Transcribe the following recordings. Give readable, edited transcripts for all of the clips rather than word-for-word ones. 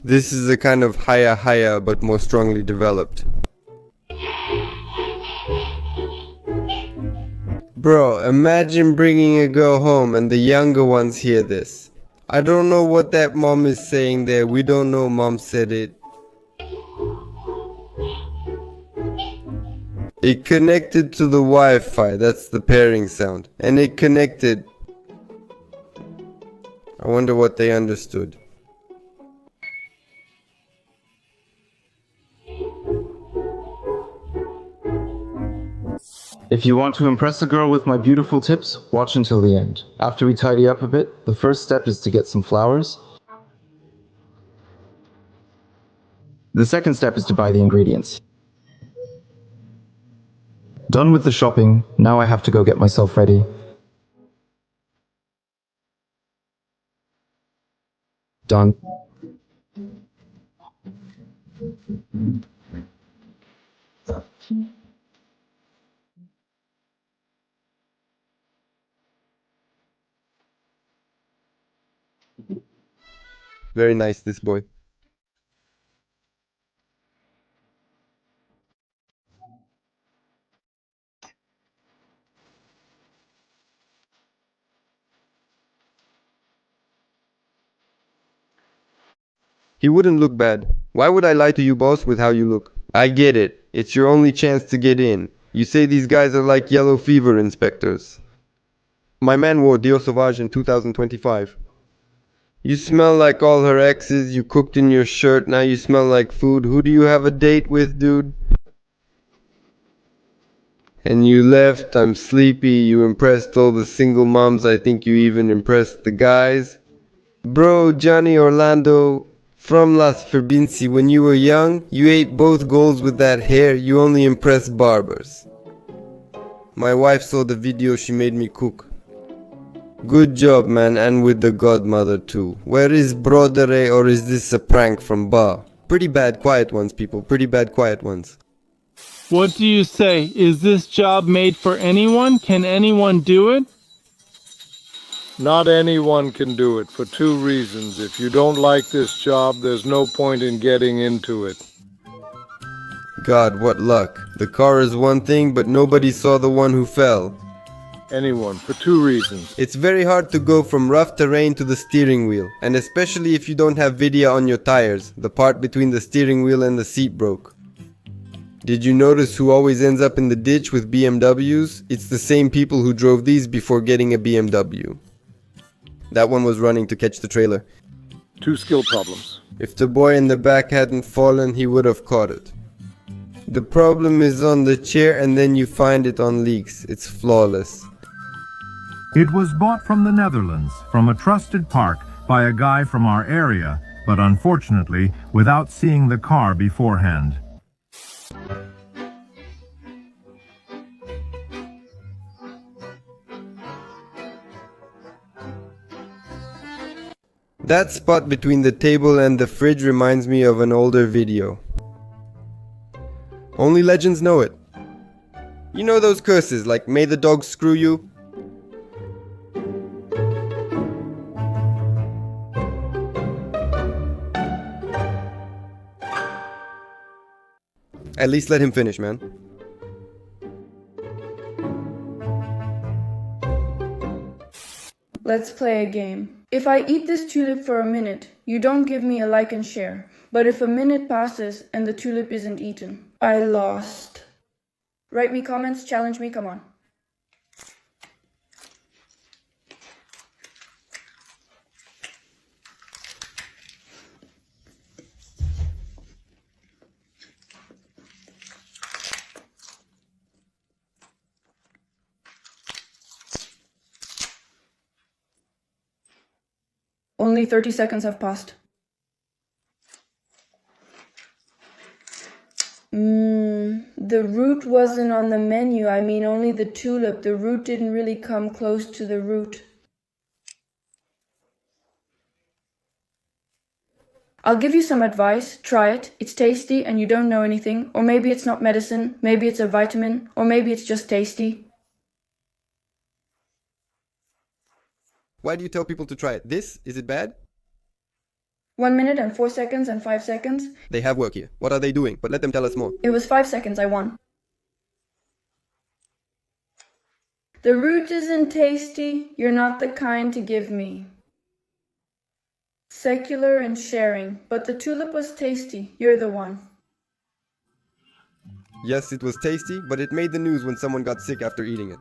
This is a kind of haya but more strongly developed. Bro, imagine bringing a girl home and the younger ones hear this. I don't know what that mom is saying there. We don't know, mom said it. It connected to the Wi-Fi, that's the pairing sound. And it connected. I wonder what they understood. If you want to impress a girl with my beautiful tips, watch until the end. After we tidy up a bit, the first step is to get some flowers. The second step is to buy the ingredients. Done with the shopping, now I have to go get myself ready. Done. Very nice, this boy. He wouldn't look bad. Why would I lie to you, boss, with how you look? I get it. It's your only chance to get in. You say these guys are like yellow fever inspectors. My man wore Dio Sauvage in 2025. You smell like all her exes, you cooked in your shirt, now you smell like food. Who do you have a date with, dude? And you left, I'm sleepy, you impressed all the single moms, I think you even impressed the guys. Bro, Johnny Orlando, from Las Ferbinci, when you were young, you ate both goals with that hair, you only impressed barbers. My wife saw the video, she made me cook. Good job, man, and with the godmother too. Where is Brodere, or is this a prank from Ba? Pretty bad quiet ones, people, pretty bad quiet ones. What do you say? Is this job made for anyone? Can anyone do it? Not anyone can do it for two reasons. If you don't like this job, there's no point in getting into it. God, what luck. The car is one thing, but nobody saw the one who fell. Anyone, for two reasons. It's very hard to go from rough terrain to the steering wheel, and especially if you don't have vidya on your tires, the part between the steering wheel and the seat broke. Did you notice who always ends up in the ditch with BMWs? It's the same people who drove these before getting a BMW. That one was running to catch the trailer. Two skill problems. If the boy in the back hadn't fallen, he would have caught it. The problem is on the chair and then you find it on leaks. It's flawless. It was bought from the Netherlands, from a trusted park, by a guy from our area, but unfortunately, without seeing the car beforehand. That spot between the table and the fridge reminds me of an older video. Only legends know it. You know those curses like "May the dog screw you"? At least let him finish, man. Let's play a game. If I eat this tulip for a minute, you don't give me a like and share. But if a minute passes and the tulip isn't eaten, I lost. Write me comments, challenge me, come on. Only 30 seconds have passed. The root wasn't on the menu. I mean, only the tulip. The root didn't really come close to the root. I'll give you some advice. Try it. It's tasty and you don't know anything. Or maybe it's not medicine. Maybe it's a vitamin. Or maybe it's just tasty. Why do you tell people to try it? Is it bad? 1 minute and 4 seconds and 5 seconds. They have work here. What are they doing? But let them tell us more. It was 5 seconds, I won. The root isn't tasty, you're not the kind to give me. Secular and sharing, but the tulip was tasty, you're the one. Yes, it was tasty, but it made the news when someone got sick after eating it.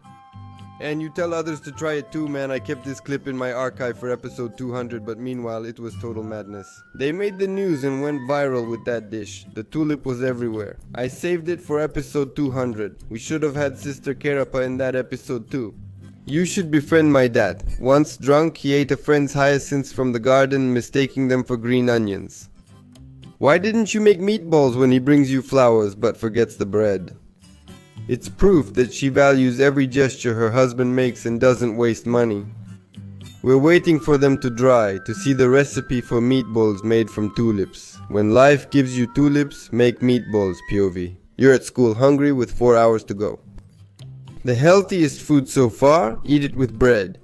And you tell others to try it too, man. I kept this clip in my archive for episode 200, but meanwhile it was total madness. They made the news and went viral with that dish. The tulip was everywhere. I saved it for episode 200. We should have had Sister Kerapa in that episode too. You should befriend my dad. Once drunk, he ate a friend's hyacinths from the garden, mistaking them for green onions. Why didn't you make meatballs when he brings you flowers but forgets the bread? It's proof that she values every gesture her husband makes and doesn't waste money. We're waiting for them to dry to see the recipe for meatballs made from tulips. When life gives you tulips, make meatballs, POV. You're at school hungry with 4 hours to go. The healthiest food so far, eat it with bread.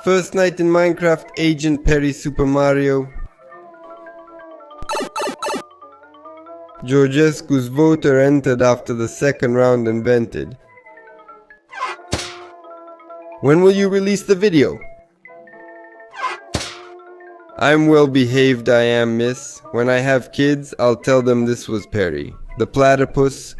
First night in Minecraft, Agent Perry Super Mario. Georgescu's voter entered after the second round invented. When will you release the video? I'm well behaved, I am, miss. When I have kids, I'll tell them this was Perry. The platypus.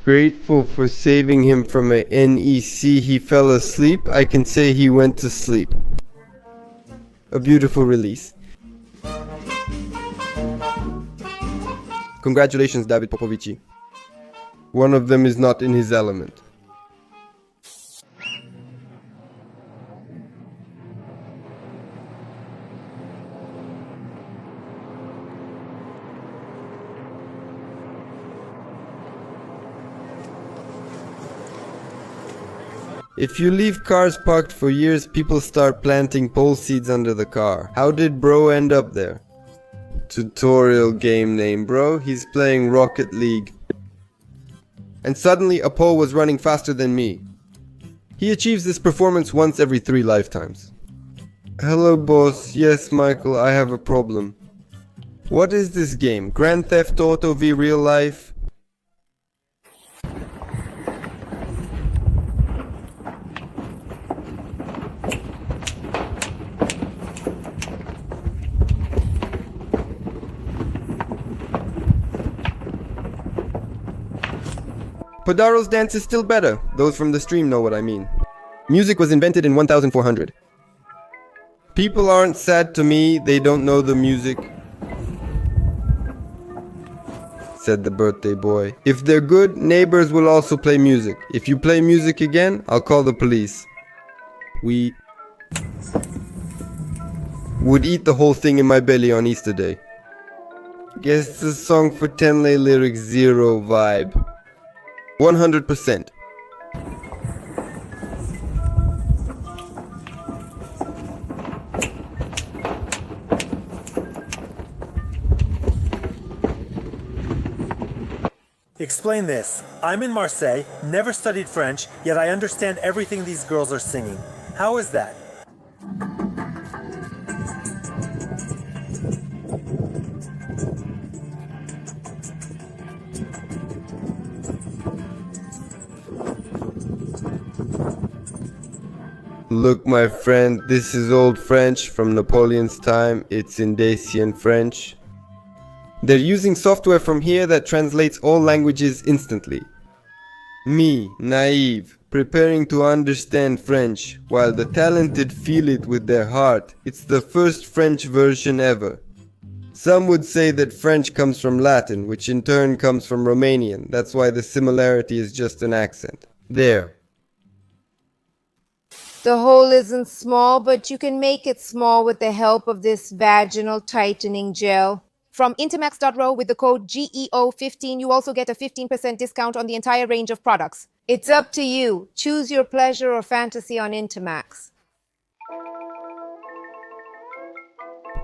Grateful for saving him from a NEC. He fell asleep. I can say he went to sleep. A beautiful release. Congratulations, David Popovici. One of them is not in his element. If you leave cars parked for years, people start planting pole seeds under the car. How did bro end up there? Tutorial game name, bro. He's playing Rocket League. And suddenly a pole was running faster than me. He achieves this performance once every 3 lifetimes. Hello boss, yes Michael, I have a problem. What is this game? Grand Theft Auto v Real Life? Podaro's dance is still better. Those from the stream know what I mean. Music was invented in 1400. People aren't sad to me, they don't know the music, said the birthday boy. If they're good, neighbors will also play music. If you play music again, I'll call the police. We would eat the whole thing in my belly on Easter Day. Guess the song for Tenley lyrics 0 vibe. 100%. Explain this. I'm in Marseille, never studied French, yet I understand everything these girls are singing. How is that? Look, my friend, this is old French from Napoleon's time. It's in Dacian French. They're using software from here that translates all languages instantly. Me, naive, preparing to understand French, while the talented feel it with their heart. It's the first French version ever. Some would say that French comes from Latin, which in turn comes from Romanian. That's why the similarity is just an accent. There. The hole isn't small, but you can make it small with the help of this vaginal tightening gel. From Intermax.ro with the code GEO15, you also get a 15% discount on the entire range of products. It's up to you. Choose your pleasure or fantasy on Intermax.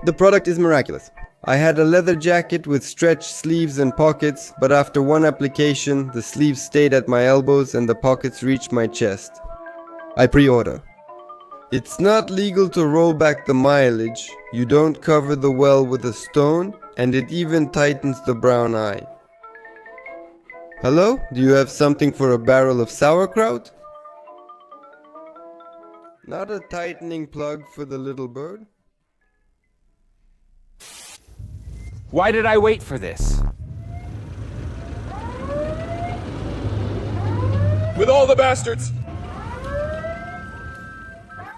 The product is miraculous. I had a leather jacket with stretched sleeves and pockets, but after one application, the sleeves stayed at my elbows and the pockets reached my chest. I pre-order. It's not legal to roll back the mileage, you don't cover the well with a stone, and it even tightens the brown eye. Hello? Do you have something for a barrel of sauerkraut? Not a tightening plug for the little bird? Why did I wait for this? With all the bastards!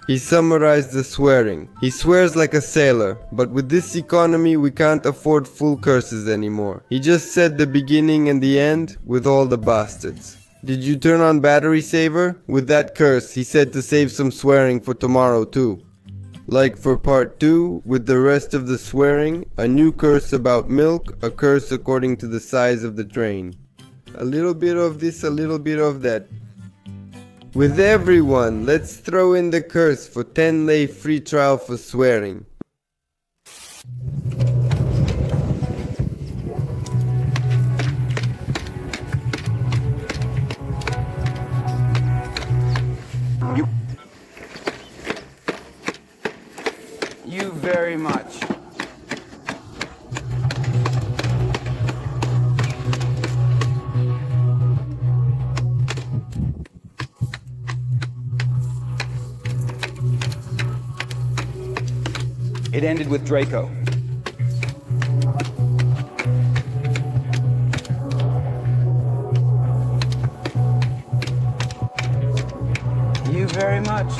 He summarized the swearing. He swears like a sailor, but with this economy we can't afford full curses anymore. He just said the beginning and the end with all the bastards. Did you turn on battery saver? With that curse, he said to save some swearing for tomorrow too. Like for part 2, with the rest of the swearing, a new curse about milk, a curse according to the size of the train. A little bit of this, a little bit of that. With everyone, let's throw in the curse for 10 lei free trial for swearing. You very much. It ended with Draco. You very much.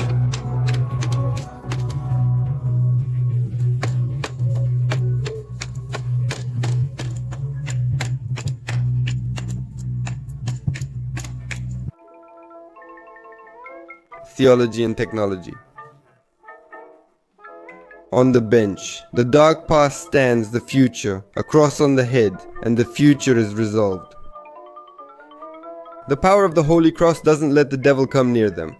Theology and technology. On the bench, the dark past stands the future, a cross on the head, and the future is resolved. The power of the Holy Cross doesn't let the devil come near them.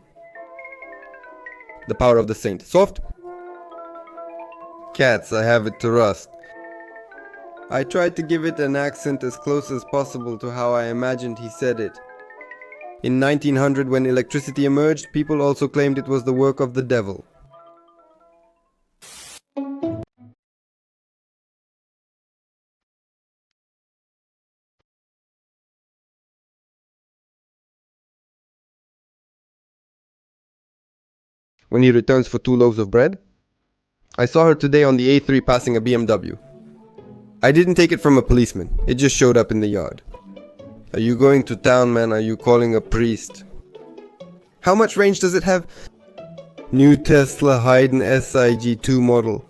The power of the saint. Soft? Cats, I have it to rust. I tried to give it an accent as close as possible to how I imagined he said it. In 1900, when electricity emerged, people also claimed it was the work of the devil. When he returns for 2 loaves of bread? I saw her today on the A3 passing a BMW. I didn't take it from a policeman, it just showed up in the yard. Are you going to town, man? Are you calling a priest? How much range does it have? New Tesla Hayden SIG2 model.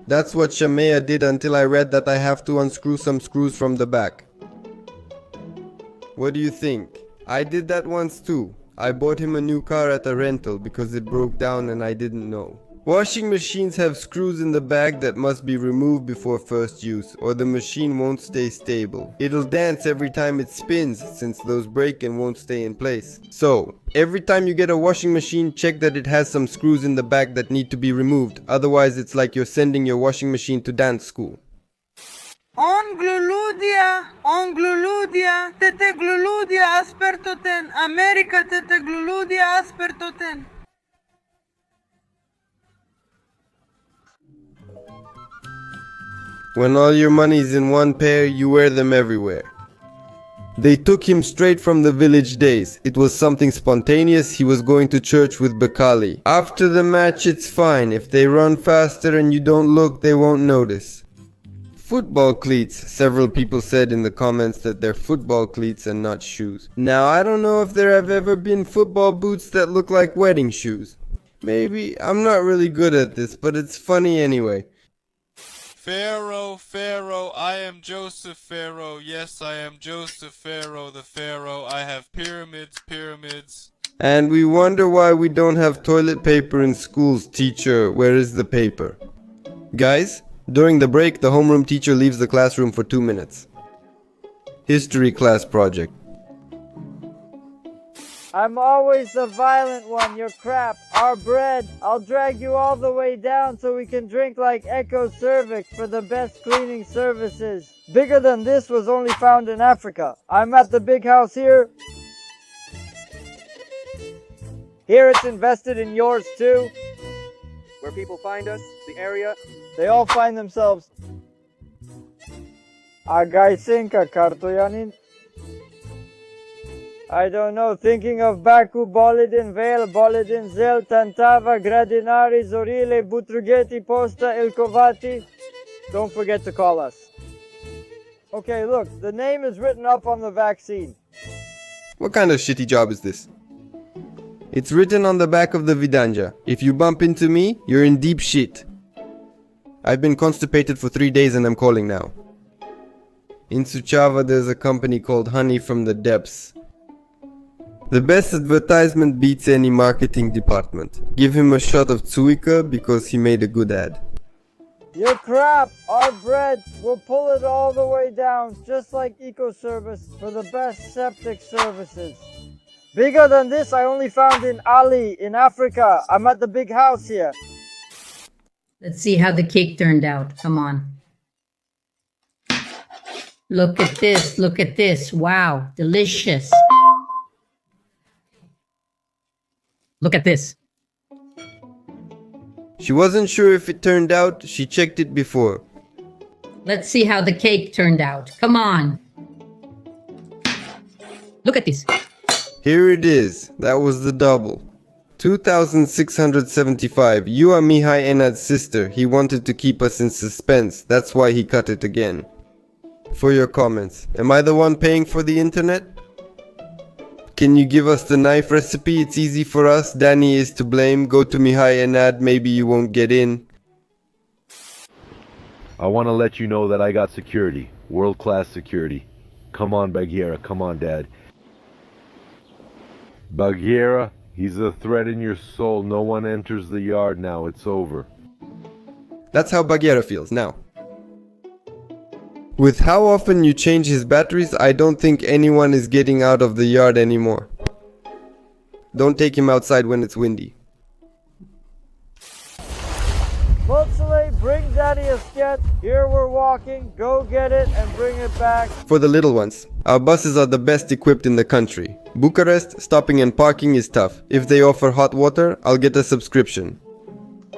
That's what Shamea did until I read that I have to unscrew some screws from the back. What do you think? I did that once too. I bought him a new car at a rental because it broke down and I didn't know. Washing machines have screws in the back that must be removed before first use, or the machine won't stay stable. It'll dance every time it spins, since those break and won't stay in place. So, every time you get a washing machine, check that it has some screws in the back that need to be removed, otherwise it's like you're sending your washing machine to dance school. On gluludia, tete gluludia aspertoten, America tete gluludia aspertoten. When all your money's in one pair, you wear them everywhere. They took him straight from the village days. It was something spontaneous, he was going to church with Bakali. After the match it's fine, if they run faster and you don't look, they won't notice. Football cleats, several people said in the comments that they're football cleats and not shoes. Now I don't know if there have ever been football boots that look like wedding shoes. Maybe, I'm not really good at this, but it's funny anyway. Pharaoh, Pharaoh, I am Joseph Pharaoh. Yes, I am Joseph Pharaoh, the Pharaoh. I have pyramids, pyramids. And we wonder why we don't have toilet paper in schools. Teacher, where is the paper? Guys, during the break, the homeroom teacher leaves the classroom for 2 minutes. History class project. I'm always the violent one, you're crap. Our bread, I'll drag you all the way down so we can drink like Echo Cervix for the best cleaning services. Bigger than this was only found in Africa. I'm at the big house here. Here it's invested in yours too. Where people find us, the area. They all find themselves. Agaisinka kartoyanin. I don't know, thinking of Baku, Bolidin, Vale, Bolidin, Zel, Tantava, Gradinari, Zorile, Butrugeti, Posta, Ilkovati. Don't forget to call us. Okay, look, the name is written up on the vaccine. What kind of shitty job is this? It's written on the back of the Vidanja. If you bump into me, you're in deep shit. I've been constipated for 3 days and I'm calling now. In Suchava there's a company called Honey from the Depths. The best advertisement beats any marketing department. Give him a shot of Tsuika because he made a good ad. You're crap! Our bread, we'll pull it all the way down, just like EcoService, for the best septic services. Bigger than this I only found in Ali, in Africa. I'm at the big house here. Let's see how the cake turned out. Come on. Look at this, look at this. Wow, delicious. Look at this. She wasn't sure if it turned out, she checked it before. Let's see how the cake turned out. Come on. Look at this. Here it is. That was the double. 2,675. You are Mihai Enad's sister. He wanted to keep us in suspense. That's why he cut it again. For your comments. Am I the one paying for the internet? Can you give us the knife recipe? It's easy for us. Danny is to blame. Go to Mihai Enad. Maybe you won't get in. I want to let you know that I got security. World-class security. Come on, Bagheera. Come on, Dad. Bagheera, he's a threat in your soul. No one enters the yard now. It's over. That's how Bagheera feels now. With how often you change his batteries, I don't think anyone is getting out of the yard anymore. Don't take him outside when it's windy. Motsule, bring Daddy a sketch. Here we're walking. Go get it and bring it back. For the little ones, our buses are the best equipped in the country. Bucharest, stopping and parking is tough. If they offer hot water, I'll get a subscription.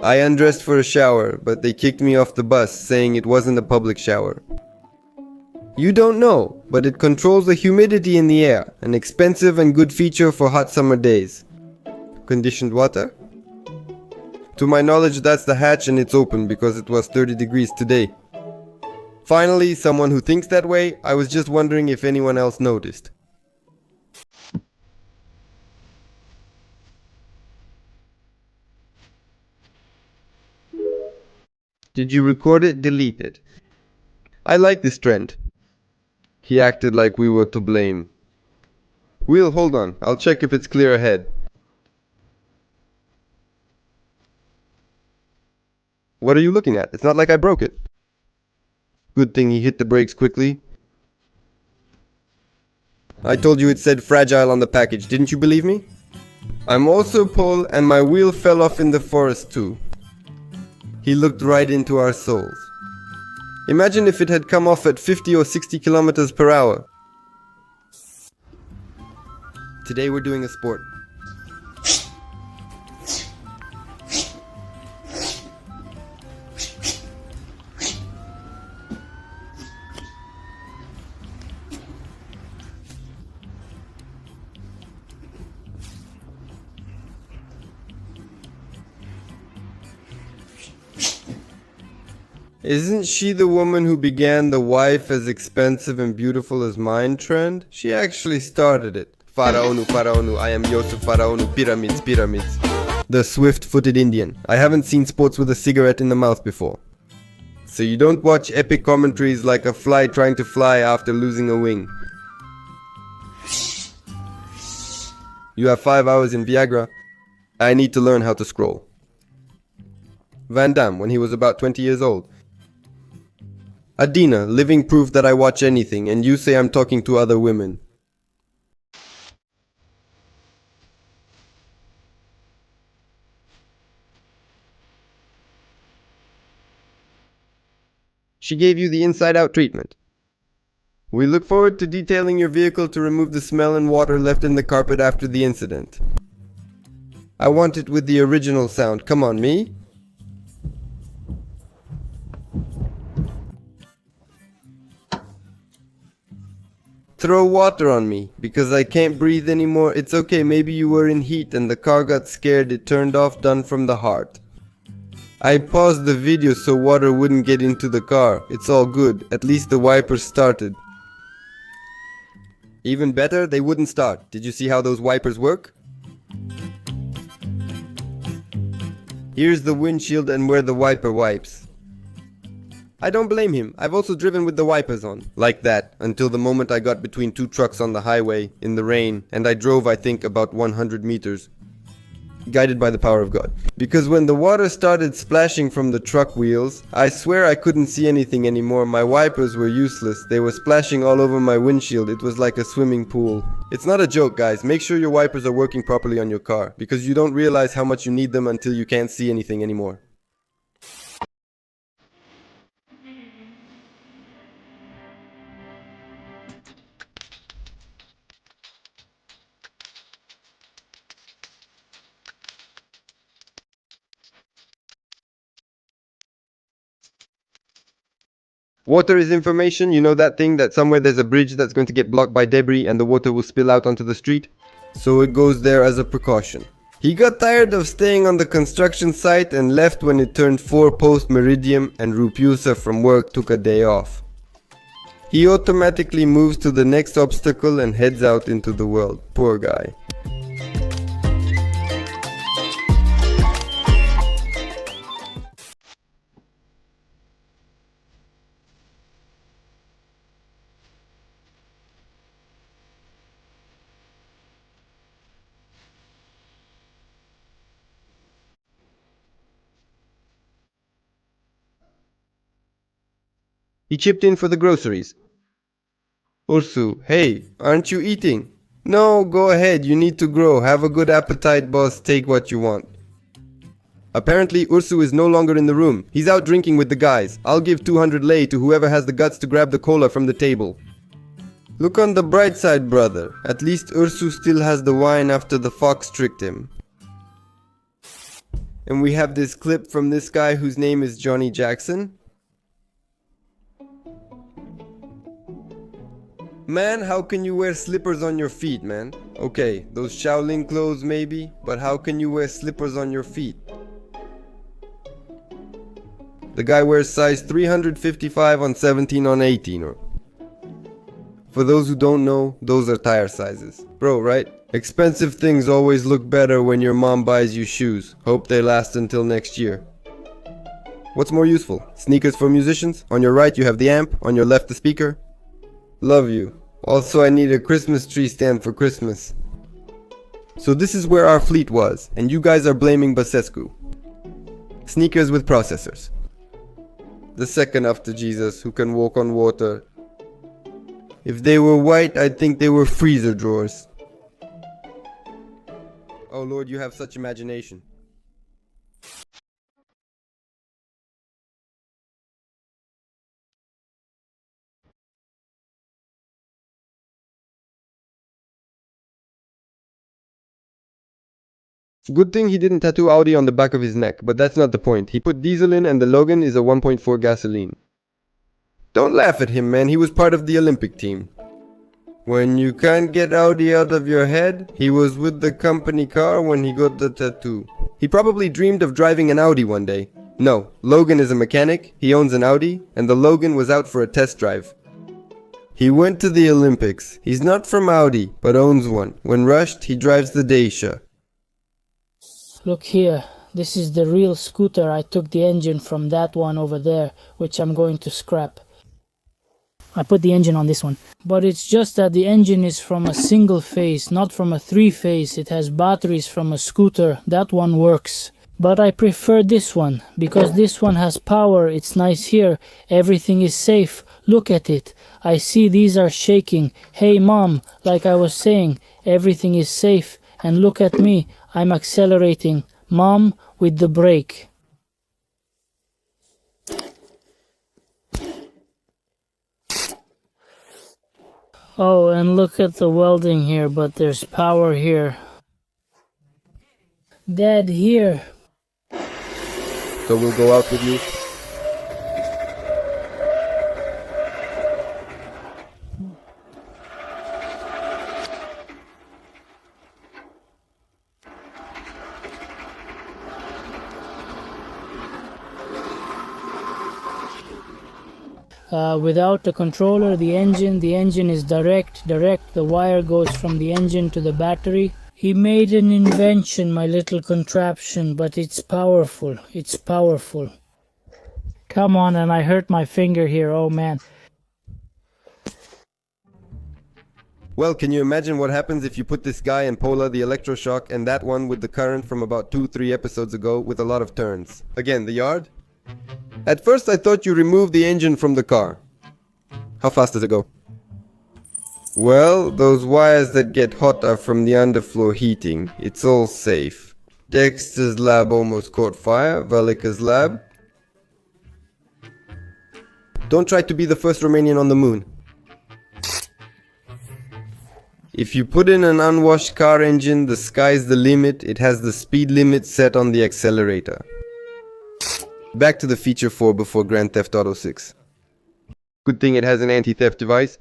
I undressed for a shower, but they kicked me off the bus, saying it wasn't a public shower. You don't know, but it controls the humidity in the air, an expensive and good feature for hot summer days. Conditioned water? To my knowledge, that's the hatch and it's open because it was 30 degrees today. Finally, someone who thinks that way. I was just wondering if anyone else noticed. Did you record it? Delete it. I like this trend. He acted like we were to blame. Will, hold on. I'll check if it's clear ahead. What are you looking at? It's not like I broke it. Good thing he hit the brakes quickly. I told you it said fragile on the package. Didn't you believe me? I'm also Paul and my wheel fell off in the forest too. He looked right into our souls. Imagine if it had come off at 50 or 60 kilometers per hour. Today we're doing a sport. Isn't she the woman who began the wife as expensive and beautiful as mine trend? She actually started it. Faraonu, Faraonu, I am Yosef Faraonu, pyramids, pyramids. The swift-footed Indian. I haven't seen sports with a cigarette in the mouth before. So you don't watch epic commentaries like a fly trying to fly after losing a wing. You have 5 hours in Viagra. I need to learn how to scroll. Van Damme, when he was about 20 years old. Adina, living proof that I watch anything, and you say I'm talking to other women. She gave you the inside-out treatment. We look forward to detailing your vehicle to remove the smell and water left in the carpet after the incident. I want it with the original sound. Come on, me? Throw water on me, because I can't breathe anymore. It's okay, maybe you were in heat and the car got scared. It turned off, done from the heart. I paused the video so water wouldn't get into the car. It's all good. At least the wipers started. Even better, they wouldn't start. Did you see how those wipers work? Here's the windshield and where the wiper wipes. I don't blame him. I've also driven with the wipers on. Like that, until the moment I got between two trucks on the highway, in the rain, and I drove, I think, about 100 meters. Guided by the power of God. Because when the water started splashing from the truck wheels, I swear I couldn't see anything anymore. My wipers were useless. They were splashing all over my windshield. It was like a swimming pool. It's not a joke, guys. Make sure your wipers are working properly on your car, because you don't realize how much you need them until you can't see anything anymore. Water is information. You know that thing that somewhere there's a bridge that's going to get blocked by debris and the water will spill out onto the street? So it goes there as a precaution. He got tired of staying on the construction site and left when it turned 4 post-meridium and Rupusa from work took a day off. He automatically moves to the next obstacle and heads out into the world. Poor guy. He chipped in for the groceries. Ursu, hey, aren't you eating? No, go ahead, you need to grow. Have a good appetite, boss. Take what you want. Apparently, Ursu is no longer in the room. He's out drinking with the guys. I'll give 200 lei to whoever has the guts to grab the cola from the table. Look on the bright side, brother. At least Ursu still has the wine after the fox tricked him. And we have this clip from this guy whose name is Johnny Jackson. Man, how can you wear slippers on your feet, man? Okay, those Shaolin clothes maybe, but how can you wear slippers on your feet? The guy wears size 355 on 17 on 18. For those who don't know, those are tire sizes. Bro, right? Expensive things always look better when your mom buys you shoes. Hope they last until next year. What's more useful? Sneakers for musicians? On your right you have the amp, on your left the speaker. Love you. Also, I need a Christmas tree stand for Christmas. So this is where our fleet was, and you guys are blaming Basescu. Sneakers with processors. The second after Jesus, who can walk on water. If they were white, I'd think they were freezer drawers. Oh Lord, you have such imagination. Good thing he didn't tattoo Audi on the back of his neck, but that's not the point. He put diesel in and the Logan is a 1.4 gasoline. Don't laugh at him, man. He was part of the Olympic team. When you can't get Audi out of your head, he was with the company car when he got the tattoo. He probably dreamed of driving an Audi one day. No, Logan is a mechanic, he owns an Audi, and the Logan was out for a test drive. He went to the Olympics. He's not from Audi, but owns one. When rushed, he drives the Dacia. Look here, this is the real scooter. I took the engine from that one over there, which I'm going to scrap. I put the engine on this one. But it's just that the engine is from a single phase, not from a three-phase. It has batteries from a scooter. That one works. But I prefer this one, because this one has power. It's nice here. Everything is safe. Look at it. I see these are shaking. Hey mom, like I was saying, everything is safe. And look at me. I'm accelerating. Mom, with the brake. Oh, and look at the welding here, but there's power here. Dad, here. So we'll go out with you? Without the controller, the engine is direct. The wire goes from the engine to the battery. He made an invention, my little contraption, but it's powerful. It's powerful. Come on, and I hurt my finger here, oh man. Well, can you imagine what happens if you put this guy and Pola the electroshock and that one with the current from about 2-3 episodes ago with a lot of turns? Again, the yard? At first I thought you removed the engine from the car. How fast does it go? Well, those wires that get hot are from the underfloor heating. It's all safe. Dexter's lab almost caught fire. Velika's lab. Don't try to be the first Romanian on the moon. If you put in an unwashed car engine, the sky's the limit. It has the speed limit set on the accelerator. Back to the feature 4 before Grand Theft Auto 6. Good thing it has an anti-theft device.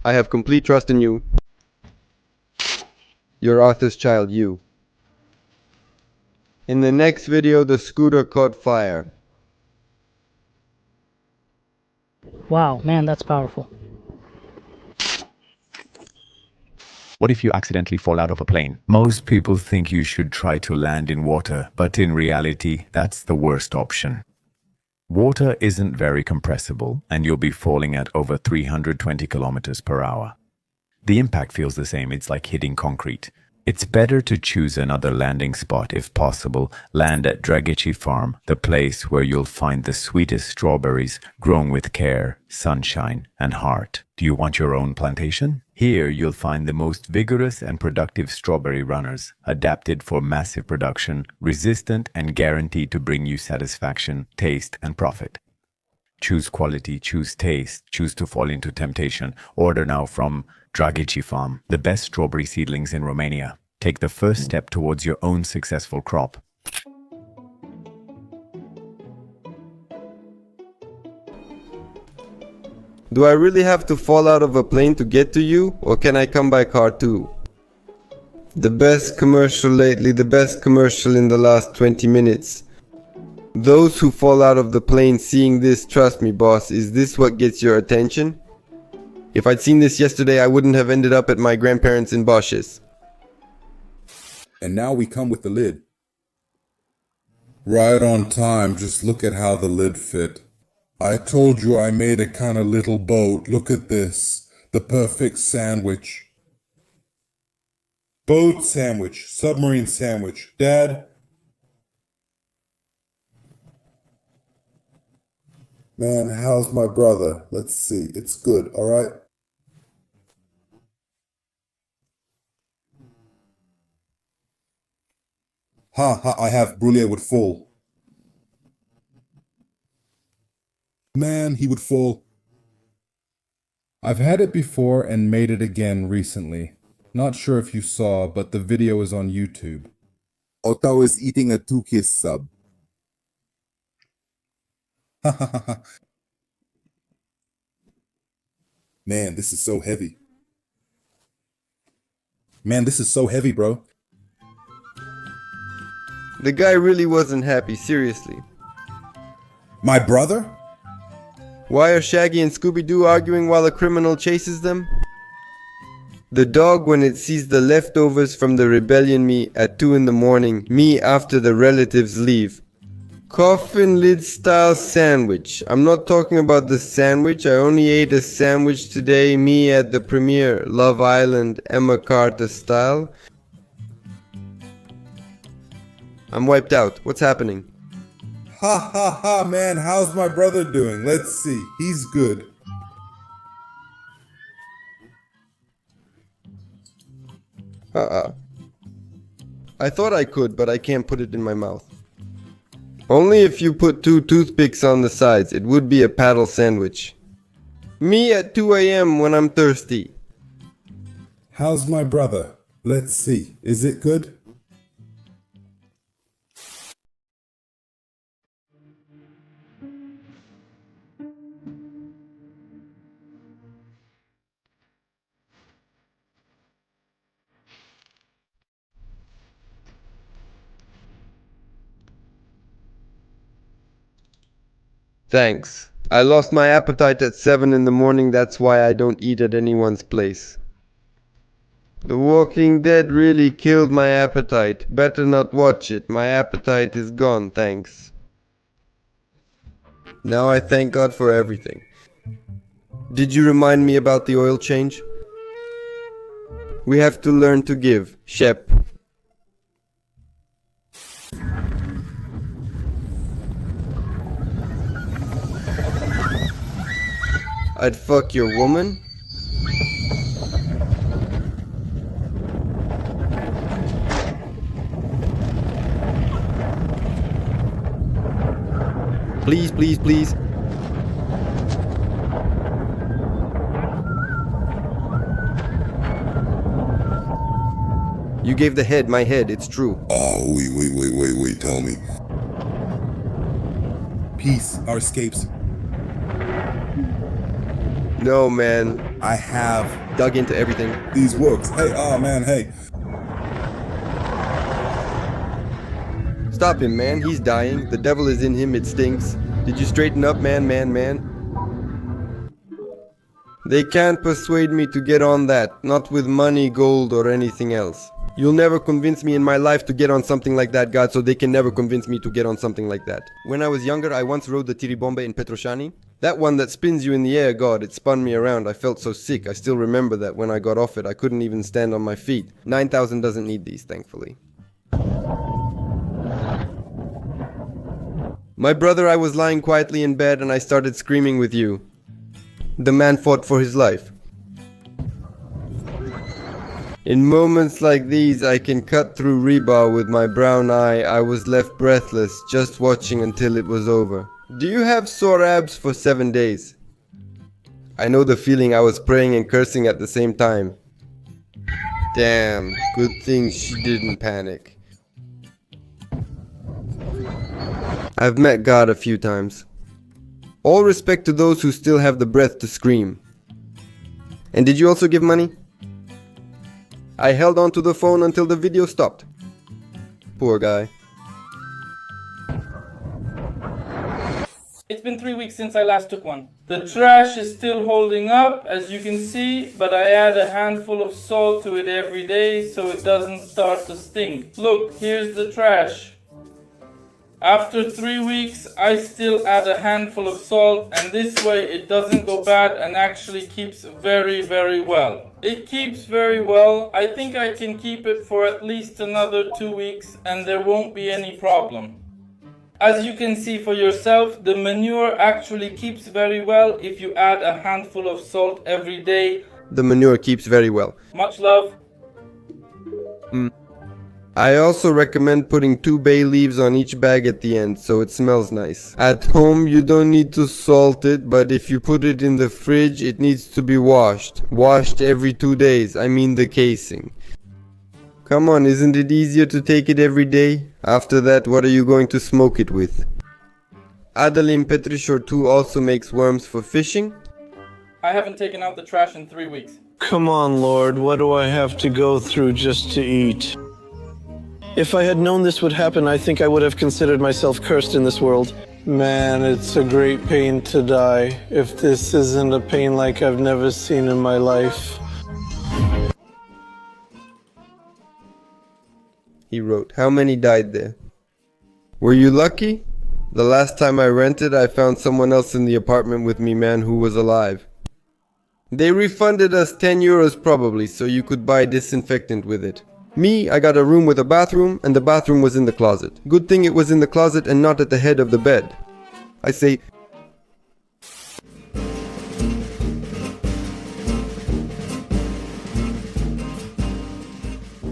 I have complete trust in you. You're Arthur's child, you. In the next video, the scooter caught fire. Wow, man, that's powerful. What if you accidentally fall out of a plane? Most people think you should try to land in water, but in reality, that's the worst option. Water isn't very compressible, and you'll be falling at over 320 kilometers per hour. The impact feels the same. It's like hitting concrete. It's better to choose another landing spot if possible. Land at Dragici Farm, the place where you'll find the sweetest strawberries grown with care, sunshine, and heart. Do you want your own plantation? Here you'll find the most vigorous and productive strawberry runners, adapted for massive production, resistant and guaranteed to bring you satisfaction, taste, and profit. Choose quality, choose taste, choose to fall into temptation. Order now from Dragici Farm, the best strawberry seedlings in Romania. Take the first step towards your own successful crop. Do I really have to fall out of a plane to get to you, or can I come by car too? The best commercial lately, the best commercial in the last 20 minutes. Those who fall out of the plane seeing this, trust me boss, is this what gets your attention? If I'd seen this yesterday, I wouldn't have ended up at my grandparents' in Bosch's. And now we come with the lid. Right on time, just look at how the lid fit. I told you I made a kind of little boat. Look at this. The perfect sandwich. Boat sandwich. Submarine sandwich. Dad? Man, how's my brother? Let's see. It's good, alright? I have Brulé would fall. Man, he would fall. I've had it before and made it again recently. Not sure if you saw, but the video is on YouTube. Otto is eating a 2-kiss sub. Man, this is so heavy. Man, this is so heavy, bro. The guy really wasn't happy, seriously. My brother? Why are Shaggy and Scooby-Doo arguing while a criminal chases them? The dog, when it sees the leftovers from the rebellion me at 2 in the morning, me after the relatives leave, Coffin lid style sandwich. I'm not talking about the sandwich. I only ate a sandwich today, me at the premiere, Love Island, Emma Carter style. I'm wiped out. What's happening? Ha ha ha, man, how's my brother doing? Let's see. He's good. I thought I could, but I can't put it in my mouth. Only if you put 2 toothpicks on the sides. It would be a paddle sandwich. Me at 2 a.m. when I'm thirsty. How's my brother? Let's see. Is it good? Thanks. I lost my appetite at 7 in the morning, that's why I don't eat at anyone's place. The Walking Dead really killed my appetite. Better not watch it. My appetite is gone, thanks. Now I thank God for everything. Did you remind me about the oil change? We have to learn to give, Shep. I'd fuck your woman? Please, please, please. You gave the head, my head, it's true. Oh, wait, tell me. Peace, our escapes. No, man. I have dug into everything. These works. Hey, oh man, hey. Stop him, man. He's dying. The devil is in him. It stinks. Did you straighten up, man? They can't persuade me to get on that. Not with money, gold, or anything else. You'll never convince me in my life to get on something like that, God, so they can never convince me to get on something like that. When I was younger, I once rode the Tiribomba in Petroshani. That one that spins you in the air, God, it spun me around. I felt so sick. I still remember that when I got off it, I couldn't even stand on my feet. 9,000 doesn't need these, thankfully. My brother, I was lying quietly in bed and I started screaming with you. The man fought for his life. In moments like these, I can cut through rebar with my brown eye. I was left breathless, just watching until it was over. Do you have sore abs for 7 days? I know the feeling. I was praying and cursing at the same time. Damn, good thing she didn't panic. I've met God a few times. All respect to those who still have the breath to scream. And did you also give money? I held on to the phone until the video stopped. Poor guy. It's been 3 weeks since I last took one. The trash is still holding up, as you can see, but I add a handful of salt to it every day so it doesn't start to stink. Look, here's the trash. After 3 weeks, I still add a handful of salt, and this way it doesn't go bad and actually keeps very, very well. It keeps very well. I think I can keep it for at least another 2 weeks and there won't be any problem. As you can see for yourself, the manure actually keeps very well if you add a handful of salt every day. The manure keeps very well. Much love. I also recommend putting 2 bay leaves on each bag at the end so it smells nice. At home you don't need to salt it, but if you put it in the fridge it needs to be washed. Washed every 2 days, I mean the casing. Come on, isn't it easier to take it every day? After that, what are you going to smoke it with? Adeline Petrichor 2 also makes worms for fishing. I haven't taken out the trash in 3 weeks. Come on, Lord, what do I have to go through just to eat? If I had known this would happen, I think I would have considered myself cursed in this world. Man, it's a great pain to die. If this isn't a pain like I've never seen in my life. He wrote, how many died there? Were you lucky? The last time I rented, I found someone else in the apartment with me, man, who was alive. They refunded us 10 euros probably, so you could buy disinfectant with it. Me, I got a room with a bathroom, and the bathroom was in the closet. Good thing it was in the closet and not at the head of the bed. I say...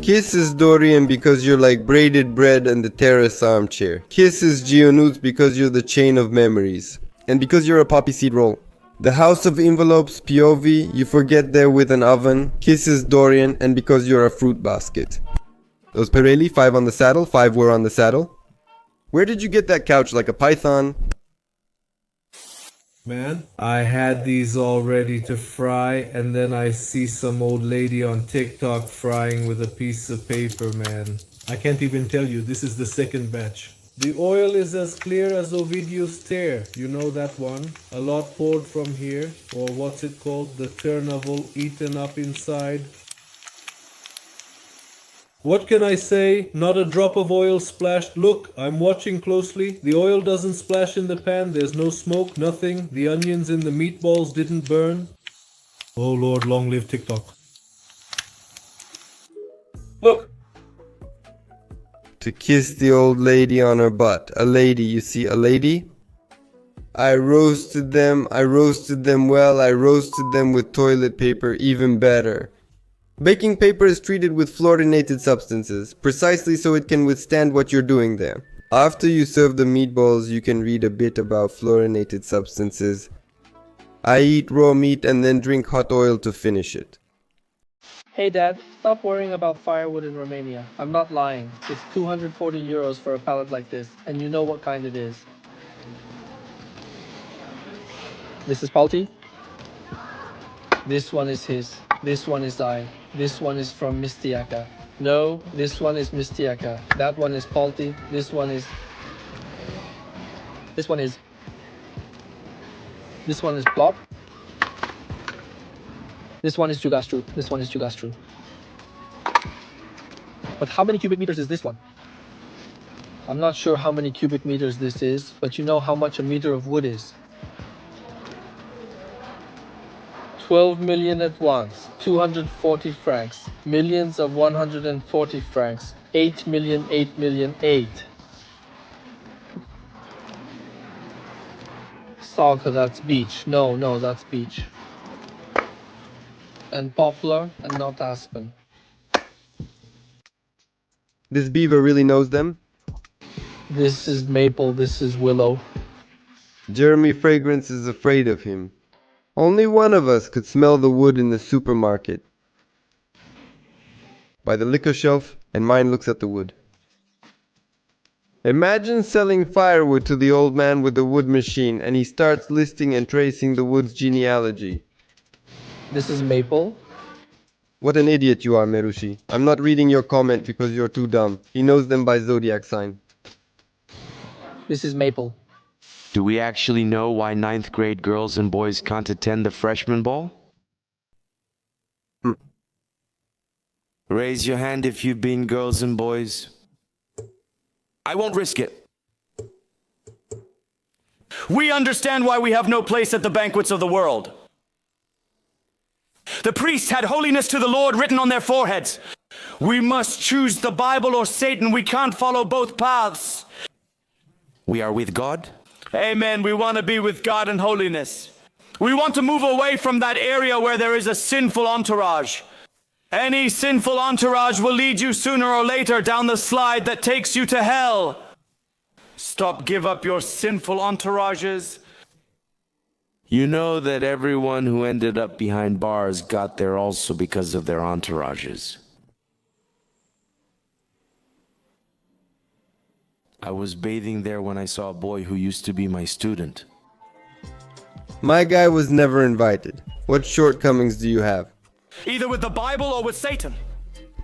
Kisses Dorian because you're like braided bread and the terrace armchair. Kisses Geonudes because you're the chain of memories. And because you're a poppy seed roll. The house of envelopes, POV, you forget there with an oven. Kisses Dorian, and because you're a fruit basket. Those Pirelli, 5 on the saddle, 5 were on the saddle. Where did you get that couch, like a python? Man, I had these all ready to fry, and then I see some old lady on TikTok frying with a piece of paper, man. I can't even tell you, this is the second batch. The oil is as clear as Ovidius' tear, you know that one? A lot poured from here, or what's it called, the turnover eaten up inside. What can I say? Not a drop of oil splashed. Look, I'm watching closely. The oil doesn't splash in the pan. There's no smoke, nothing. The onions in the meatballs didn't burn. Oh Lord, long live TikTok. Look. To kiss the old lady on her butt. A lady, you see, a lady? I roasted them well. I roasted them with toilet paper, even better. Baking paper is treated with fluorinated substances, precisely so it can withstand what you're doing there. After you serve the meatballs, you can read a bit about fluorinated substances. I eat raw meat and then drink hot oil to finish it. Hey Dad, stop worrying about firewood in Romania. I'm not lying. It's 240 euros for a pallet like this, and you know what kind it is. This is Palti. This one is his. This one is I. This one is from Mistiaka. No, this one is Mistiaka. That one is Palti. This one is... This one is Plop. This one is Jugastru. This one is Jugastru. But how many cubic meters is this one? I'm not sure how many cubic meters this is, but you know how much a meter of wood is. 12 million at once, 240 francs, millions of 140 francs, 8 million, 8 million, 8. Salka, that's beech. No, that's beech. And poplar, and not aspen. This beaver really knows them? This is maple, this is willow. Jeremy Fragrance is afraid of him. Only one of us could smell the wood in the supermarket. By the liquor shelf, and mine looks at the wood. Imagine selling firewood to the old man with the wood machine, and he starts listing and tracing the wood's genealogy. This is maple. What an idiot you are, Merushi. I'm not reading your comment because you're too dumb. He knows them by zodiac sign. This is maple. Do we actually know why 9th grade girls and boys can't attend the freshman ball? Raise your hand if you've been, girls and boys. I won't risk it. We understand why we have no place at the banquets of the world. The priests had holiness to the Lord written on their foreheads. We must choose the Bible or Satan. We can't follow both paths. We are with God. Amen. We want to be with God in holiness. We want to move away from that area where there is a sinful entourage. Any sinful entourage will lead you sooner or later down the slide that takes you to hell. Stop, give up your sinful entourages. You know that everyone who ended up behind bars got there also because of their entourages. I was bathing there when I saw a boy who used to be my student. My guy was never invited. What shortcomings do you have? Either with the Bible or with Satan.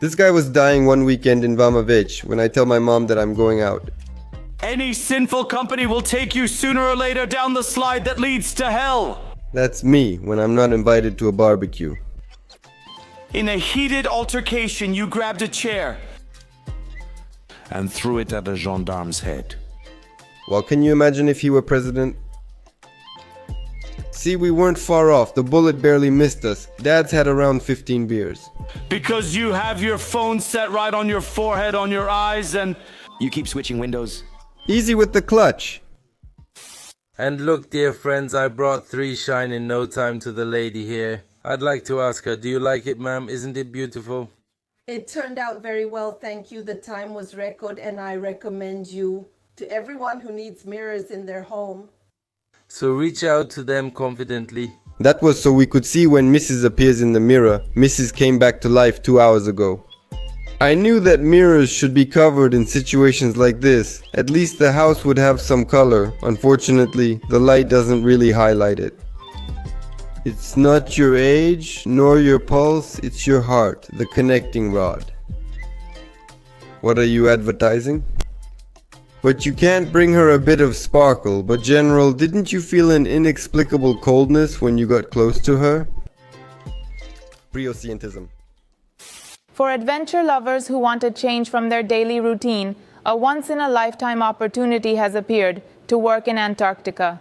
This guy was dying one weekend in Vamovich when I tell my mom that I'm going out. Any sinful company will take you sooner or later down the slide that leads to hell. That's me when I'm not invited to a barbecue. In a heated altercation, you grabbed a chair and threw it at a gendarme's head. Well, can you imagine if he were president? See, we weren't far off. The bullet barely missed us. Dad's had around 15 beers. Because you have your phone set right on your forehead, on your eyes, and You keep switching windows. Easy with the clutch. And look, dear friends, I brought 3 shine in no time to the lady here. I'd like to ask her, do you like it, ma'am? Isn't it beautiful? It turned out very well, thank you. The time was record, and I recommend you to everyone who needs mirrors in their home. So reach out to them confidently. That was so we could see when Mrs. appears in the mirror. Mrs. came back to life 2 hours ago. I knew that mirrors should be covered in situations like this. At least the house would have some color. Unfortunately, the light doesn't really highlight it. It's not your age, nor your pulse, it's your heart, the connecting rod. What are you advertising? But you can't bring her a bit of sparkle. But General, didn't you feel an inexplicable coldness when you got close to her? Prescientism. For adventure lovers who want a change from their daily routine, a once-in-a-lifetime opportunity has appeared to work in Antarctica.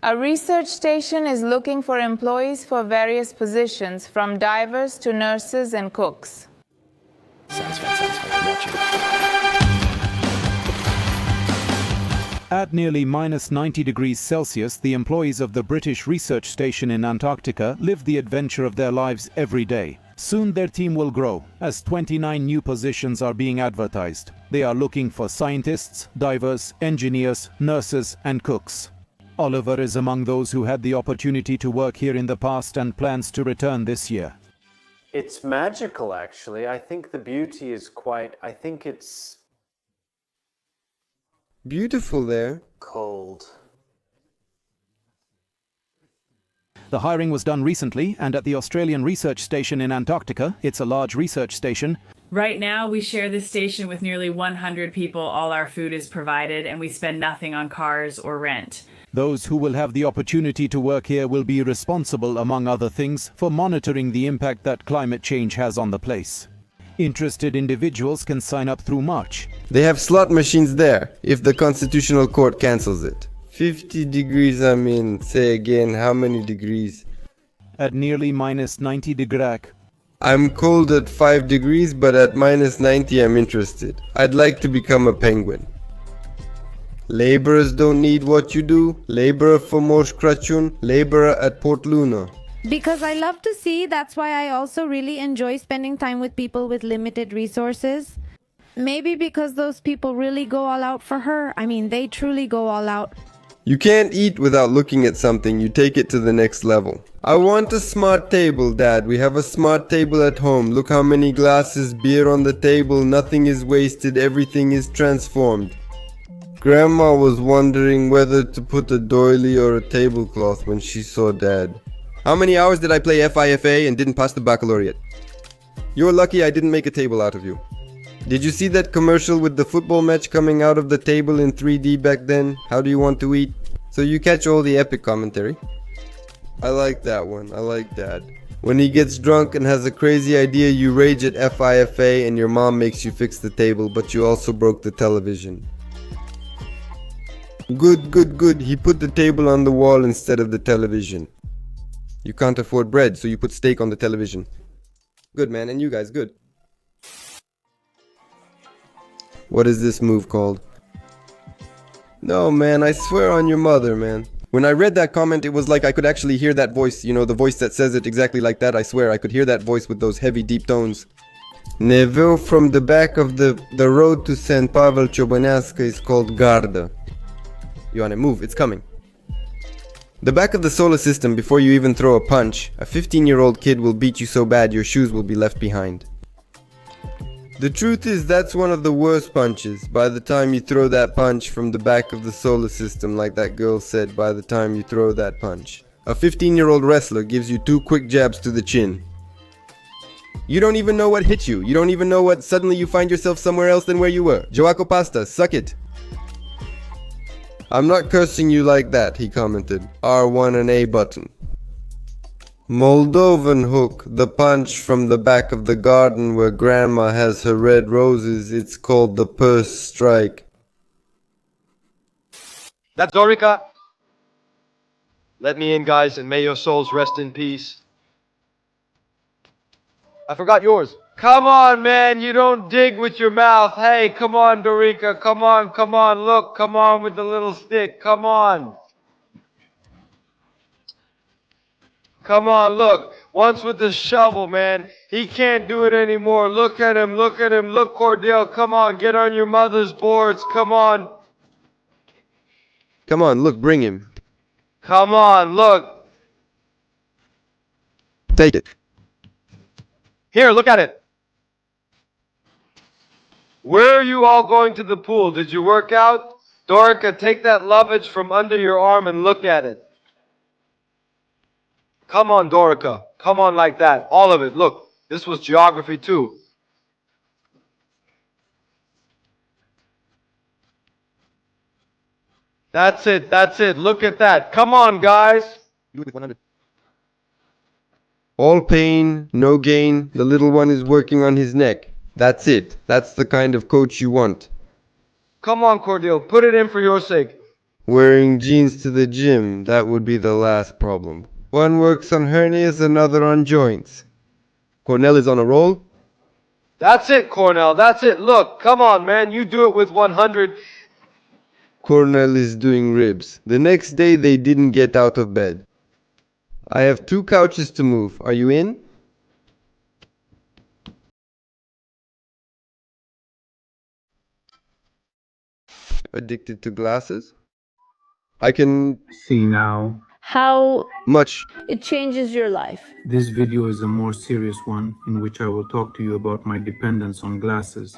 A research station is looking for employees for various positions, from divers to nurses and cooks. Sounds fun. Watching. At nearly minus 90 degrees Celsius, the employees of the British research station in Antarctica live the adventure of their lives every day. Soon their team will grow, as 29 new positions are being advertised. They are looking for scientists, divers, engineers, nurses, and cooks. Oliver is among those who had the opportunity to work here in the past and plans to return this year. It's magical, actually. I think the beauty is it's beautiful there. Cold. The hiring was done recently, and at the Australian Research Station in Antarctica, it's a large research station. Right now, we share this station with nearly 100 people. All our food is provided, and we spend nothing on cars or rent. Those who will have the opportunity to work here will be responsible, among other things, for monitoring the impact that climate change has on the place. Interested individuals can sign up through March. They have slot machines there, if the Constitutional Court cancels it. 50 degrees, say again, how many degrees? At nearly minus 90 degrees. I'm cold at 5 degrees, but at minus 90 I'm interested. I'd like to become a penguin. Laborers don't need what you do. Laborer for Mosh Crachun, laborer at Port Luna. Because I love to see, that's why I also really enjoy spending time with people with limited resources. Maybe because those people really go all out for her. They truly go all out. You can't eat without looking at something, you take it to the next level. I want a smart table, Dad. We have a smart table at home. Look how many glasses, beer on the table, nothing is wasted, everything is transformed. Grandma was wondering whether to put a doily or a tablecloth when she saw Dad. How many hours did I play FIFA and didn't pass the baccalaureate? You're lucky I didn't make a table out of you. Did you see that commercial with the football match coming out of the table in 3D back then? How do you want to eat? So you catch all the epic commentary. I like that one. I like Dad. When he gets drunk and has a crazy idea, you rage at FIFA and your mom makes you fix the table, but you also broke the television. Good. He put the table on the wall instead of the television. You can't afford bread, so you put steak on the television. Good, man. And you guys, good. What is this move called? No, man, I swear on your mother, man. When I read that comment, it was like I could actually hear that voice, the voice that says it exactly like that. I swear, I could hear that voice with those heavy, deep tones. Neville from the back of the road to St. Pavel Chobanyaska is called Garda. Ioane, move, it's coming. The back of the solar system, before you even throw a punch, a 15-year-old kid will beat you so bad your shoes will be left behind. The truth is, that's one of the worst punches. By the time you throw that punch from the back of the solar system, like that girl said, by the time you throw that punch. A 15-year-old wrestler gives you 2 quick jabs to the chin. You don't even know what hit you. You don't even know what, suddenly you find yourself somewhere else than where you were. Joaco Pasta, suck it. I'm not cursing you like that, he commented. R1 and A button. Moldovan hook, the punch from the back of the garden where Grandma has her red roses. It's called the purse strike. That's Dorica. Let me in, guys, and may your souls rest in peace. I forgot yours. Come on, man, you don't dig with your mouth. Hey, come on, Dorica, come on, look, come on with the little stick, come on. Come on, look, once with the shovel, man, he can't do it anymore. Look at him, look, Cordell, come on, get on your mother's boards, come on. Come on, look, bring him. Come on, look. Take it. Here, look at it. Where are you all going to the pool? Did you work out? Dorica, take that luggage from under your arm and look at it. Come on, Dorica. Come on like that. All of it. Look, this was geography too. That's it. That's it. Look at that. Come on, guys. Do it with 100. All pain, no gain. The little one is working on his neck. That's it. That's the kind of coach you want. Come on, Cordell. Put it in for your sake. Wearing jeans to the gym, that would be the last problem. One works on hernias, another on joints. Cornell is on a roll. That's it, Cornell. That's it. Look, come on, man. You do it with 100. Cornell is doing ribs. The next day they didn't get out of bed. I have 2 couches to move. Are you in? Addicted to glasses? I can see now How much. it changes your life. This video is a more serious one in which I will talk to you about my dependence on glasses.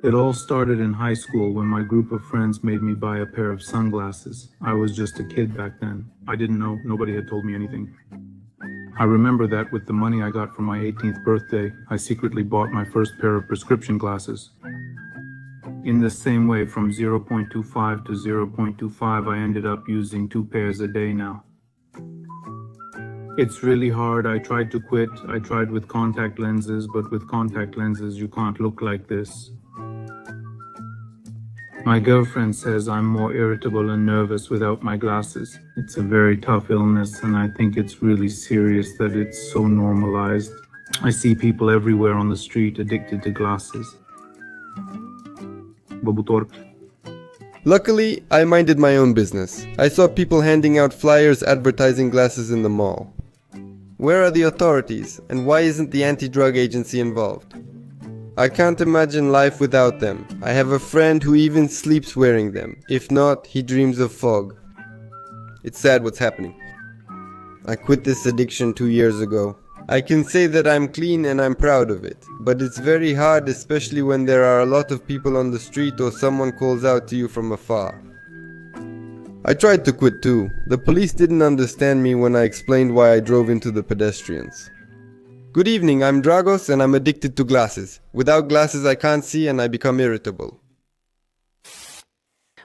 It all started in high school when my group of friends made me buy a pair of sunglasses. I was just a kid back then. I didn't know, nobody had told me anything. I remember that with the money I got for my 18th birthday, I secretly bought my first pair of prescription glasses. In the same way, from 0.25 to 0.25, I ended up using 2 pairs a day now. It's really hard. I tried to quit. I tried with contact lenses, but with contact lenses, you can't look like this. My girlfriend says I'm more irritable and nervous without my glasses. It's a very tough illness, and I think it's really serious that it's so normalized. I see people everywhere on the street addicted to glasses. Luckily, I minded my own business. I saw people handing out flyers advertising glasses in the mall. Where are the authorities, and why isn't the anti-drug agency involved? I can't imagine life without them. I have a friend who even sleeps wearing them. If not, he dreams of fog. It's sad what's happening. I quit this addiction 2 years ago. I can say that I'm clean and I'm proud of it, but it's very hard, especially when there are a lot of people on the street or someone calls out to you from afar. I tried to quit too. The police didn't understand me when I explained why I drove into the pedestrians. Good evening, I'm Dragos and I'm addicted to glasses. Without glasses I can't see and I become irritable.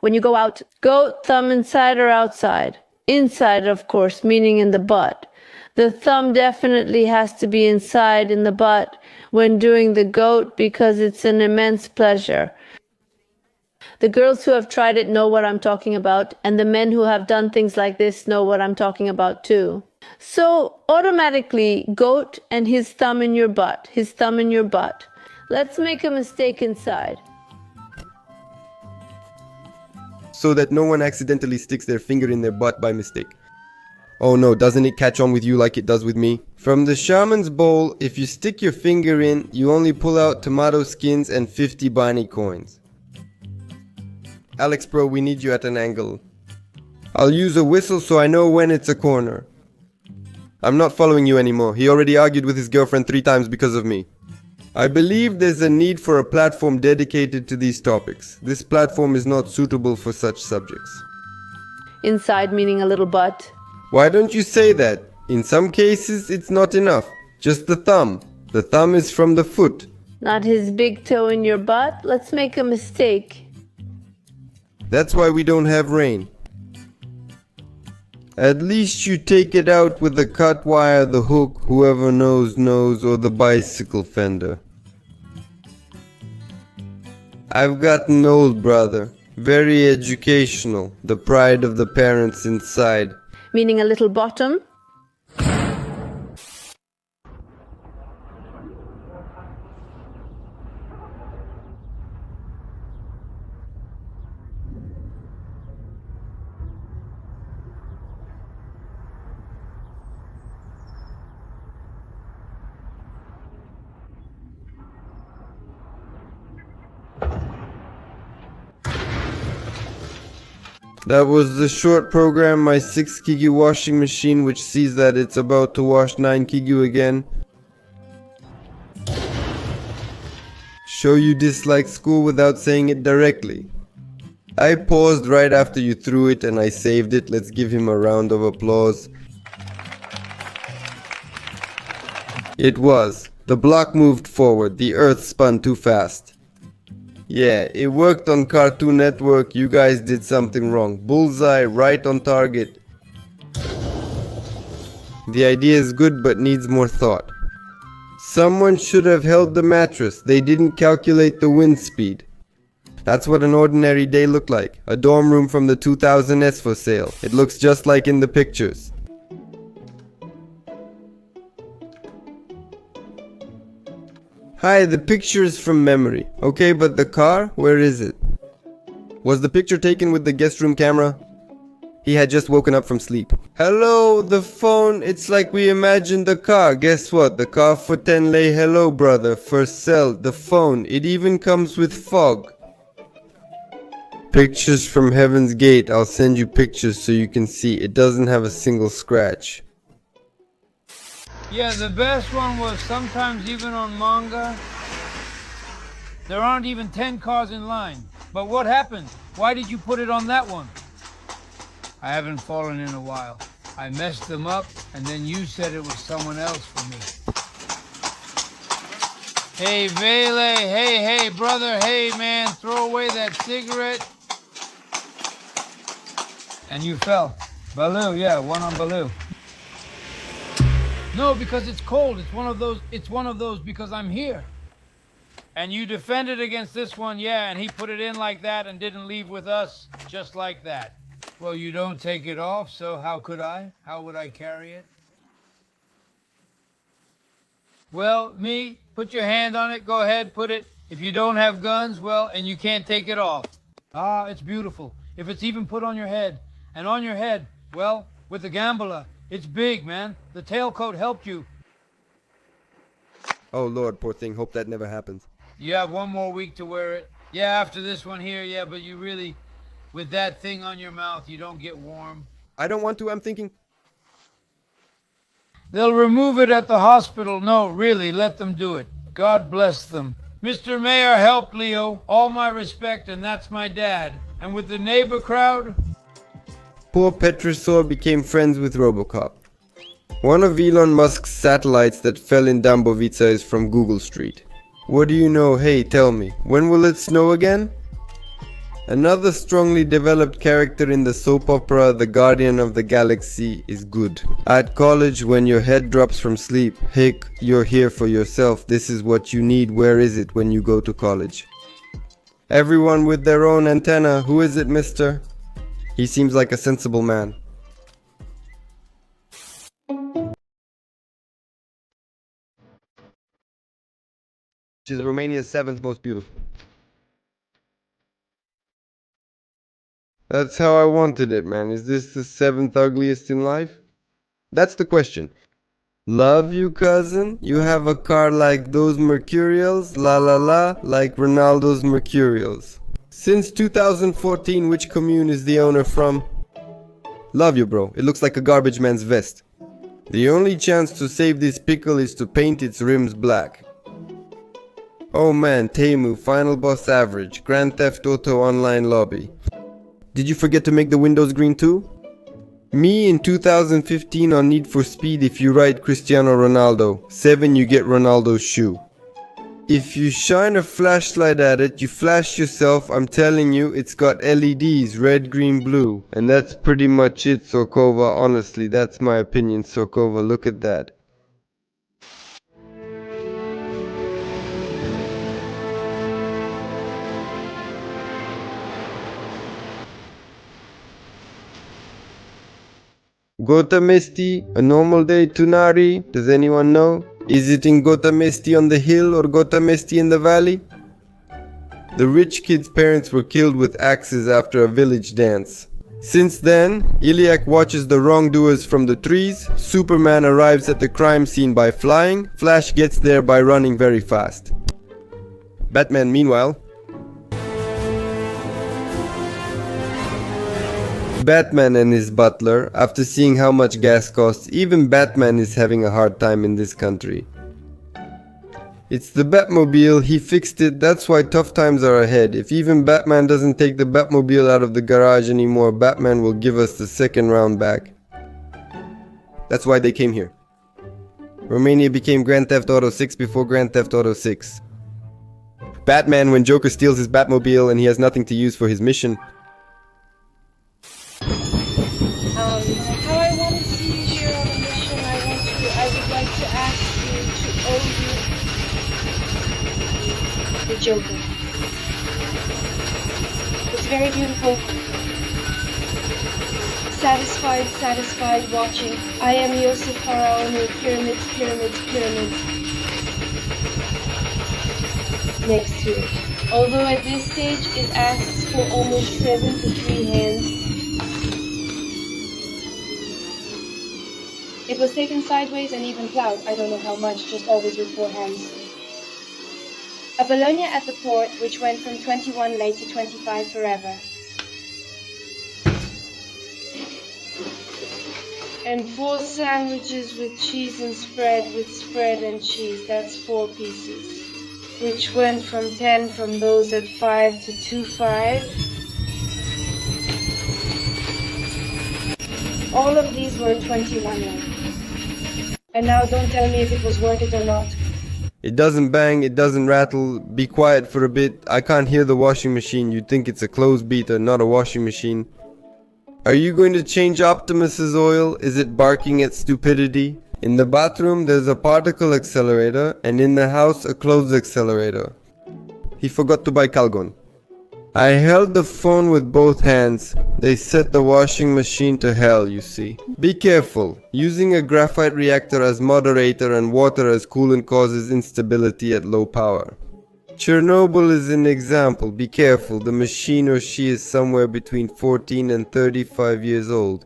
When you go out, goat, thumb inside or outside? Inside, of course, meaning in the butt. The thumb definitely has to be inside in the butt when doing the goat because it's an immense pleasure. The girls who have tried it know what I'm talking about, and the men who have done things like this know what I'm talking about too. So automatically, goat and his thumb in your butt, his thumb in your butt. Let's make a mistake inside. So that no one accidentally sticks their finger in their butt by mistake. Oh no, doesn't it catch on with you like it does with me? From the shaman's bowl, if you stick your finger in, you only pull out tomato skins and 50 Bani coins. Alex bro, we need you at an angle. I'll use a whistle so I know when it's a corner. I'm not following you anymore. He already argued with his girlfriend 3 times because of me. I believe there's a need for a platform dedicated to these topics. This platform is not suitable for such subjects. Inside meaning a little butt. Why don't you say that? In some cases, it's not enough. Just the thumb. The thumb is from the foot. Not his big toe in your butt. Let's make a mistake. That's why we don't have rain. At least you take it out with the cut wire, the hook, whoever knows knows, or the bicycle fender. I've gotten old, brother. Very educational. The pride of the parents inside. Meaning a little bottom. That was the short program, my 6 Kigu washing machine, which sees that it's about to wash 9 Kigu again. Show you dislike school without saying it directly. I paused right after you threw it and I saved it. Let's give him a round of applause. It was. The block moved forward. The earth spun too fast. Yeah, it worked on Cartoon Network. You guys did something wrong. Bullseye, right on target. The idea is good but needs more thought. Someone should have held the mattress. They didn't calculate the wind speed. That's what an ordinary day looked like. A dorm room from the 2000s for sale. It looks just like in the pictures. Hi, the picture is from memory. Okay, but the car? Where is it? Was the picture taken with the guest room camera? He had just woken up from sleep. Hello, the phone. It's like we imagined the car. Guess what? The car for 10 lay hello, brother. For sale. The phone. It even comes with fog. Pictures from Heaven's Gate. I'll send you pictures so you can see. It doesn't have a single scratch. Yeah, the best one was sometimes even on manga, there aren't even 10 cars in line. But what happened? Why did you put it on that one? I haven't fallen in a while. I messed them up, and then you said it was someone else for me. Hey, Vele, hey, brother, hey, man, throw away that cigarette. And you fell. Baloo, yeah, one on Baloo. No, because it's cold. It's one of those because I'm here. And you defended against this one, yeah, and he put it in like that and didn't leave with us just like that. Well, you don't take it off, so how could I? How would I carry it? Well, me, put your hand on it, go ahead, put it. If you don't have guns, well, and you can't take it off. Ah, it's beautiful. If it's even put on your head. And on your head, well, with the gambler, it's big, man. The tailcoat helped you. Oh Lord, poor thing. Hope that never happens. You have 1 more week to wear it. Yeah, after this one here, yeah, but you really, with that thing on your mouth, you don't get warm. I don't want to, I'm thinking. They'll remove it at the hospital. No, really, let them do it. God bless them. Mr. Mayor helped Leo. All my respect, and that's my dad. And with the neighbor crowd... Poor Petrosaur became friends with Robocop. One of Elon Musk's satellites that fell in Dambovitsa is from Google Street. What do you know? Hey, tell me. When will it snow again? Another strongly developed character in the soap opera The Guardian of the Galaxy is good. At college, when your head drops from sleep, hick, you're here for yourself. This is what you need. Where is it when you go to college? Everyone with their own antenna. Who is it, mister? He seems like a sensible man. She's Romania's 7th most beautiful. That's how I wanted it, man. Is this the 7th ugliest in life? That's the question. Love you, cousin. You have a car like those Mercurials, la la la, like Ronaldo's Mercurials. Since 2014, which commune is the owner from? Love you, bro. It looks like a garbage man's vest. The only chance to save this pickle is to paint its rims black. Oh man, Temu, Final Boss Average, Grand Theft Auto Online Lobby. Did you forget to make the windows green too? Me in 2015 on Need for Speed if you ride Cristiano Ronaldo. 7 you get Ronaldo's shoe. If you shine a flashlight at it, you flash yourself. I'm telling you, it's got LEDs, red, green, blue. And that's pretty much it, Sorkova. Honestly, that's my opinion, Sorkova. Look at that. Gotamesti, a normal day Tunari, does anyone know? Is it in Gotamesti on the hill or Gotamesti in the valley? The rich kid's parents were killed with axes after a village dance. Since then, Iliak watches the wrongdoers from the trees, Superman arrives at the crime scene by flying, Flash gets there by running very fast. Batman, meanwhile, Batman and his butler, after seeing how much gas costs, even Batman is having a hard time in this country. It's the Batmobile, he fixed it, that's why tough times are ahead. If even Batman doesn't take the Batmobile out of the garage anymore, Batman will give us the second round back. That's why they came here. Romania became Grand Theft Auto 6 before Grand Theft Auto 6. Batman, when Joker steals his Batmobile and he has nothing to use for his mission. How I want to see you here on a mission, I would like to ask you to owe you the Joker. It's very beautiful. Satisfied watching. I am Yosef Pharaoh, pyramids. Next to it. Although at this stage it asks for almost 7 to 3 hands. It was taken sideways and even plowed, I don't know how much, just always with 4 hands. A Bologna at the port, which went from 21 late to 25 forever. And 4 sandwiches with cheese and spread, with spread and cheese, that's 4 pieces. Which went from 10 from those at 5 to 2.5. All of these were 21 late. And now don't tell me if it was worth it or not. It doesn't bang, it doesn't rattle, be quiet for a bit, I can't hear the washing machine, you'd think it's a clothes beater, not a washing machine. Are you going to change Optimus's oil? Is it barking at stupidity? In the bathroom there's a particle accelerator, and in the house a clothes accelerator. He forgot to buy Calgon. I held the phone with both hands. They set the washing machine to hell, you see. Be careful. Using a graphite reactor as moderator and water as coolant causes instability at low power. Chernobyl is an example. Be careful. The machine or she is somewhere between 14 and 35 years old.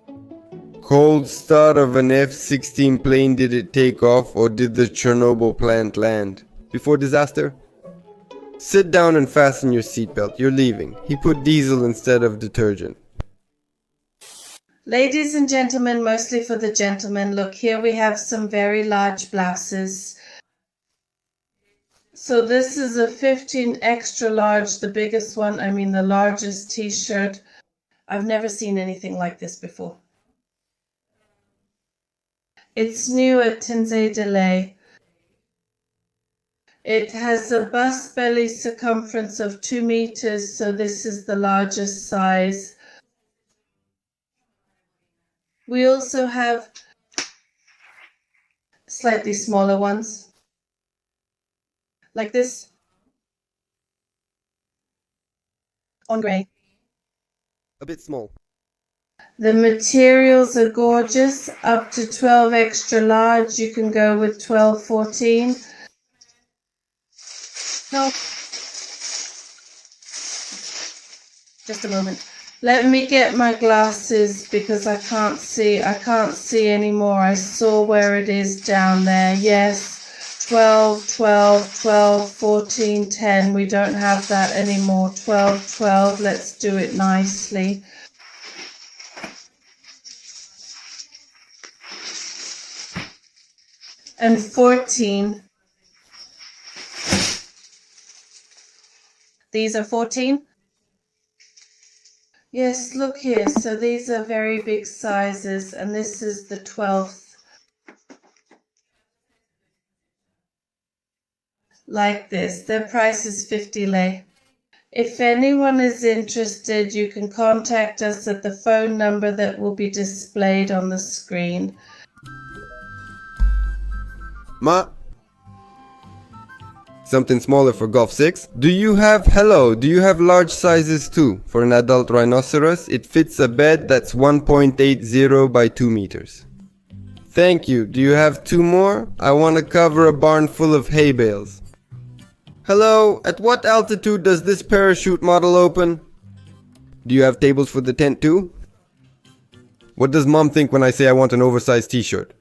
Cold start of an F-16 plane, did it take off or did the Chernobyl plant land? Before disaster? Sit down and fasten your seatbelt, you're leaving. He put diesel instead of detergent. Ladies and gentlemen, mostly for the gentlemen, look, here we have some very large blouses. So this is a 15 extra large, the biggest one, I mean the largest t-shirt. I've never seen anything like this before. It's new at Tensei Delay. It has a bust belly circumference of 2 meters, so this is the largest size. We also have slightly smaller ones, like this, on grey. A bit small. The materials are gorgeous, up to 12 extra large, you can go with 12, 14. No. Just a moment. Let me get my glasses because I can't see anymore. I saw where it is down there. Yes. 12, 12, 12, 14, 10. We don't have that anymore. 12, 12. Let's do it nicely. And 14. These are 14. Yes, look here. So these are very big sizes, and this is the 12th. Like this. Their price is 50 lei. If anyone is interested, you can contact us at the phone number that will be displayed on the screen. Ma. Something smaller for Golf 6. Do you have large sizes too? For an adult rhinoceros, it fits a bed that's 1.80 by 2 meters. Thank you. Do you have 2 more? I want to cover a barn full of hay bales. Hello, at what altitude does this parachute model open? Do you have tables for the tent too? What does mom think when I say I want an oversized t-shirt?